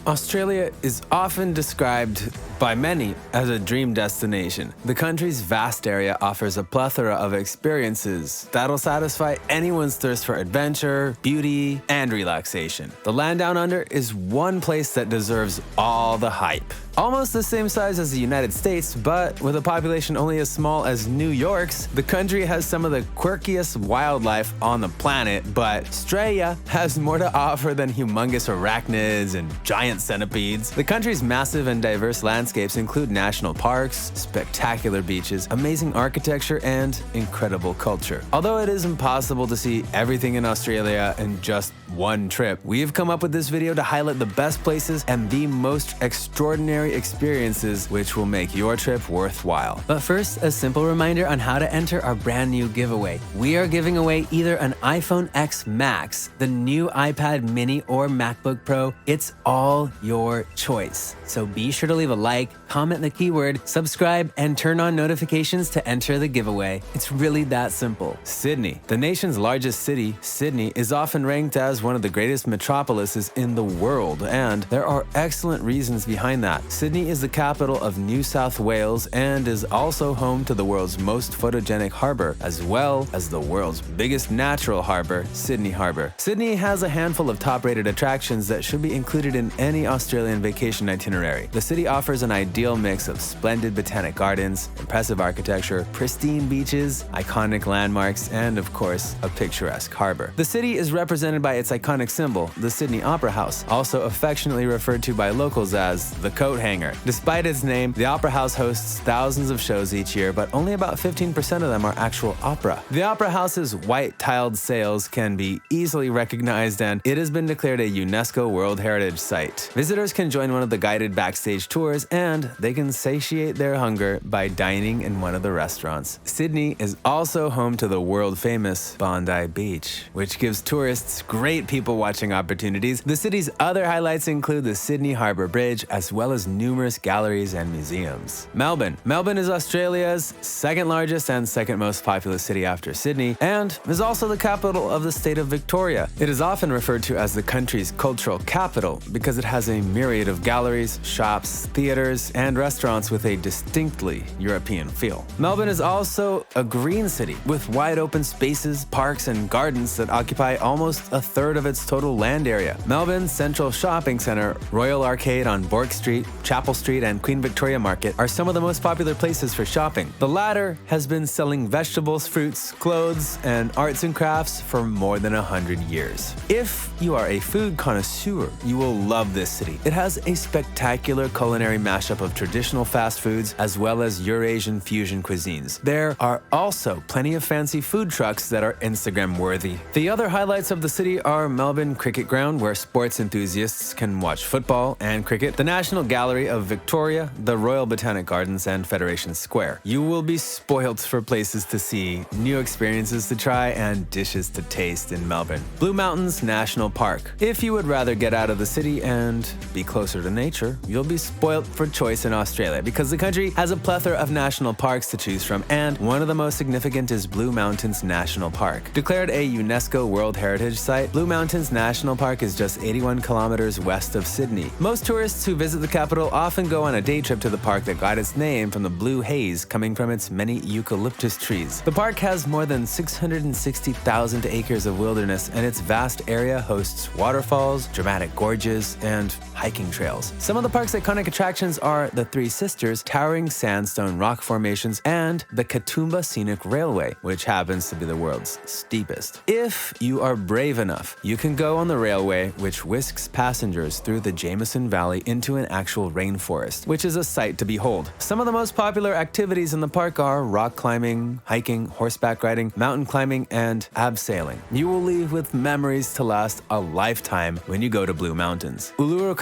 Australia is often described by many as a dream destination. The country's vast area offers a plethora of experiences that'll satisfy anyone's thirst for adventure, beauty, and relaxation. The land down under is one place that deserves all the hype. Almost the same size as the United States, but with a population only as small as New York's, the country has some of the quirkiest wildlife on the planet, but Australia has more to offer than humongous arachnids and giant centipedes. The country's massive and diverse landscapes include national parks, spectacular beaches, amazing architecture, and incredible culture. Although it is impossible to see everything in Australia in just one trip, we've come up with this video to highlight the best places and the most extraordinary experiences which will make your trip worthwhile. But first, a simple reminder on how to enter our brand new giveaway. We are giving away either an iPhone X Max, the new iPad mini, or MacBook Pro. It's all your choice. So be sure to leave a like, comment the keyword, subscribe, and turn on notifications to enter the giveaway. It's really that simple. Sydney. The nation's largest city, Sydney is often ranked as one of the greatest metropolises in the world, and there are excellent reasons behind that. Sydney is the capital of New South Wales and is also home to the world's most photogenic harbour, as well as the world's biggest natural harbour, Sydney Harbour. Sydney has a handful of top-rated attractions that should be included in any Australian vacation itinerary. The city offers an ideal mix of splendid botanic gardens, impressive architecture, pristine beaches, iconic landmarks, and of course, a picturesque harbour. The city is represented by its iconic symbol, the Sydney Opera House, also affectionately referred to by locals as the coat hanger. Despite its name, the Opera House hosts thousands of shows each year, but only about 15% of them are actual opera. The Opera House's white tiled sails can be easily recognized, and it has been declared a UNESCO World Heritage Site. Visitors can join one of the guided backstage tours, and they can satiate their hunger by dining in one of the restaurants. Sydney is also home to the world-famous Bondi Beach, which gives tourists great people-watching opportunities. The city's other highlights include the Sydney Harbour Bridge, as well as numerous galleries and museums. Melbourne. Melbourne is Australia's second largest and second most populous city after Sydney, and is also the capital of the state of Victoria. It is often referred to as the country's cultural capital because it has a myriad of galleries, shops, theaters, and restaurants with a distinctly European feel. Melbourne is also a green city with wide open spaces, parks, and gardens that occupy almost a third of its total land area. Melbourne's central shopping centre, Royal Arcade on Bourke Street, Chapel Street, and Queen Victoria Market are some of the most popular places for shopping. The latter has been selling vegetables, fruits, clothes, and arts and crafts for more than 100 years. If you are a food connoisseur, you will love this city. It has a spectacular culinary mashup of traditional fast foods as well as Eurasian fusion cuisines. There are also plenty of fancy food trucks that are Instagram worthy. The other highlights of the city are Melbourne Cricket Ground, where sports enthusiasts can watch football and cricket, the National Gallery of Victoria, the Royal Botanic Gardens, and Federation Square. You will be spoiled for places to see, new experiences to try, and dishes to taste in Melbourne. Blue Mountains National Park. If you would rather get out of the city and be closer to nature, you'll be spoiled for choice in Australia because the country has a plethora of national parks to choose from, and one of the most significant is Blue Mountains National Park. Declared a UNESCO World Heritage Site, Blue Mountains National Park is just 81 kilometers west of Sydney. Most tourists who visit the capital often go on a day trip to the park that got its name from the blue haze coming from its many eucalyptus trees. The park has more than 660,000 acres of wilderness, and its vast area hosts waterfalls, dramatic gorges, and hiking trails. Some of the park's iconic attractions are the Three Sisters, towering sandstone rock formations, and the Katoomba Scenic Railway, which happens to be the world's steepest. If you are brave enough, you can go on the railway, which whisks passengers through the Jameson Valley into an actual rainforest, which is a sight to behold. Some of the most popular activities in the park are rock climbing, hiking, horseback riding, mountain climbing, and abseiling. You will leave with memories to last a lifetime when you go to Blue Mountains. Uluru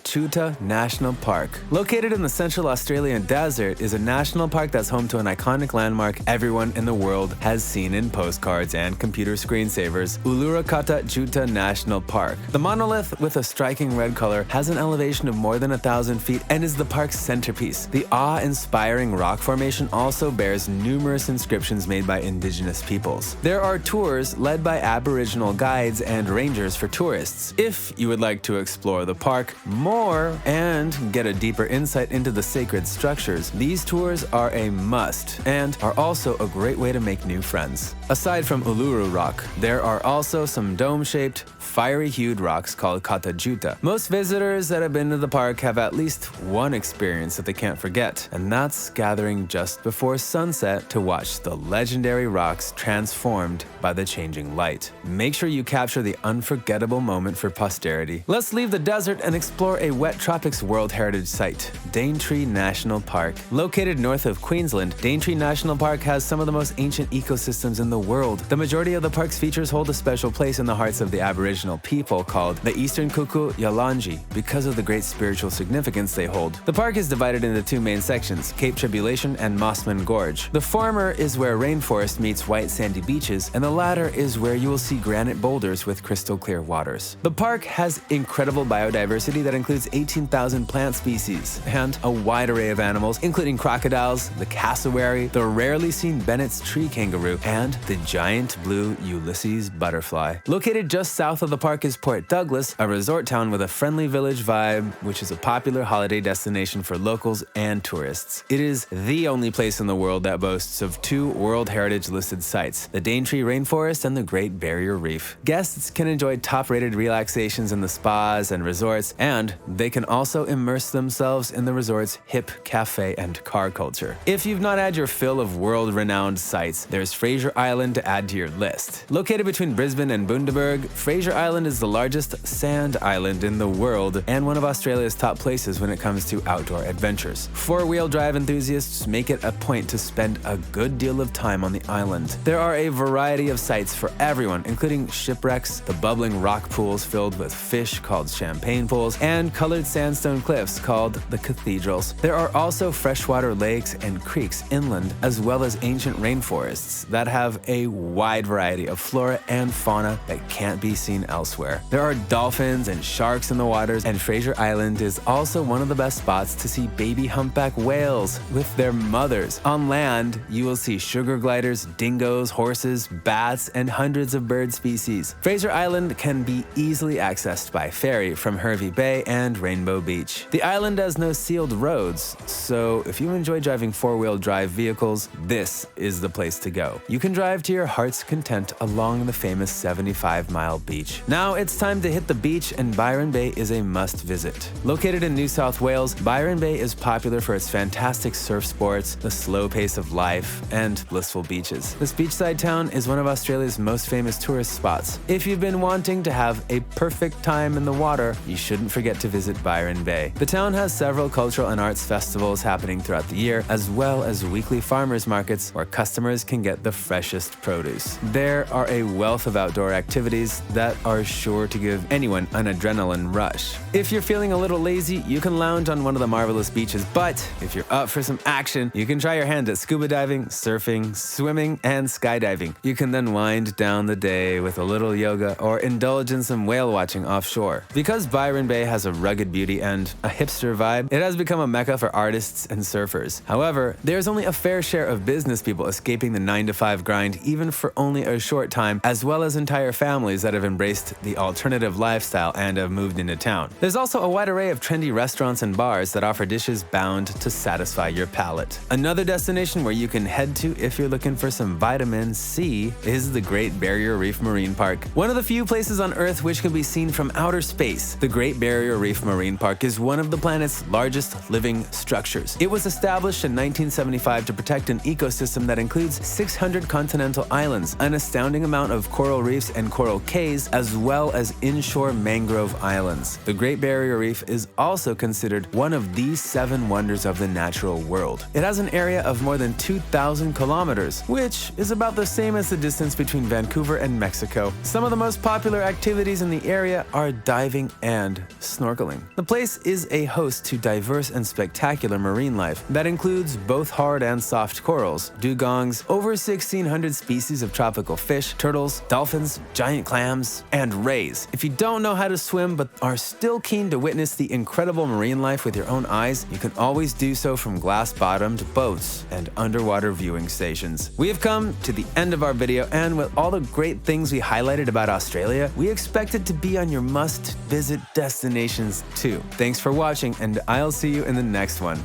Chuta National Park. Located in the central Australian desert is a national park that's home to an iconic landmark everyone in the world has seen in postcards and computer screensavers, Uluru Kata Tjuta National Park. The monolith, with a striking red color, has an elevation of more than 1,000 feet and is the park's centerpiece. The awe-inspiring rock formation also bears numerous inscriptions made by indigenous peoples. There are tours led by Aboriginal guides and rangers for tourists. If you would like to explore the park more and get a deeper insight into the sacred structures, these tours are a must and are also a great way to make new friends. Aside from Uluru Rock, there are also some dome-shaped, fiery-hued rocks called Kata Tjuta. Most visitors that have been to the park have at least one experience that they can't forget, and that's gathering just before sunset to watch the legendary rocks transformed by the changing light. Make sure you capture the unforgettable moment for posterity. Let's leave the desert and explore a wet tropics World Heritage Site, Daintree National Park. Located north of Queensland, Daintree National Park has some of the most ancient ecosystems in the world. The majority of the park's features hold a special place in the hearts of the Aboriginal people, called the Eastern Kuku Yalanji, because of the great spiritual significance they hold. The park is divided into two main sections, Cape Tribulation and Mossman Gorge. The former is where rainforest meets white sandy beaches, and the latter is where you will see granite boulders with crystal clear waters. The park has incredible biodiversity that includes 18,000 plant species and a wide array of animals, including crocodiles, the cassowary, the rarely seen Bennett's tree kangaroo, and the giant blue Ulysses butterfly. Located just south of the park is Port Douglas, a resort town with a friendly village vibe, which is a popular holiday destination for locals and tourists. It is the only place in the world that boasts of two World Heritage listed sites, the Daintree Rainforest and the Great Barrier Reef. Guests can enjoy top-rated relaxations in the spas and resorts, and they can also immerse themselves in the resort's hip cafe and car culture. If you've not had your fill of world-renowned sites, there's Fraser Island to add to your list. Located between Brisbane and Bundaberg, Fraser Island is the largest sand island in the world and one of Australia's top places when it comes to outdoor adventures. Four-wheel drive enthusiasts make it a point to spend a good deal of time on the island. There are a variety of sites for everyone, including shipwrecks, the bubbling rock pools filled with fish called champagne pools, and colored sandstone cliffs called the cathedrals. There are also freshwater lakes and creeks inland, as well as ancient rainforests that have a wide variety of flora and fauna that can't be seen elsewhere. There are dolphins and sharks in the waters, and Fraser Island is also one of the best spots to see baby humpback whales with their mothers. On land, you will see sugar gliders, dingoes, horses, bats, and hundreds of bird species. Fraser Island can be easily accessed by ferry from Hervey Bay and Rainbow Beach. The island has no sealed roads, so if you enjoy driving four-wheel drive vehicles, this is the place to go. You can drive to your heart's content along the famous 75-mile beach. Now it's time to hit the beach, and Byron Bay is a must-visit. Located in New South Wales, Byron Bay is popular for its fantastic surf sports, the slow pace of life, and blissful beaches. This beachside town is one of Australia's most famous tourist spots. If you've been wanting to have a perfect time in the water, you shouldn't forget to visit Byron Bay. The town has several cultural and arts festivals happening throughout the year, as well as weekly farmers markets where customers can get the freshest produce. There are a wealth of outdoor activities that are sure to give anyone an adrenaline rush. If you're feeling a little lazy, you can lounge on one of the marvelous beaches, but if you're up for some action, you can try your hand at scuba diving, surfing, swimming, and skydiving. You can then wind down the day with a little yoga or indulge in some whale watching offshore. Because Byron Bay has a rugged beauty and a hipster vibe, it has become a mecca for artists and surfers. However, there's only a fair share of business people escaping the 9-to-5 grind even for only a short time, as well as entire families that have embraced the alternative lifestyle and have moved into town. There's also a wide array of trendy restaurants and bars that offer dishes bound to satisfy your palate. Another destination where you can head to if you're looking for some vitamin C is the Great Barrier Reef Marine Park. One of the few places on Earth which can be seen from outer space, the Great Barrier Reef Marine Park is one of the planet's largest living structures. It was established in 1975 to protect an ecosystem that includes 600 continental islands, an astounding amount of coral reefs and coral cays, as well as inshore mangrove islands. The Great Barrier Reef is also considered one of the 7 wonders of the natural world. It has an area of more than 2,000 kilometers, which is about the same as the distance between Vancouver and Mexico. Some of the most popular activities in the area are diving and snorkeling. The place is a host host to diverse and spectacular marine life that includes both hard and soft corals, dugongs, over 1,600 species of tropical fish, turtles, dolphins, giant clams, and rays. If you don't know how to swim but are still keen to witness the incredible marine life with your own eyes, you can always do so from glass-bottomed boats and underwater viewing stations. We have come to the end of our video, and with all the great things we highlighted about Australia, we expect it to be on your must-visit destinations too. Thanks for watching, and I'll see you in the next one.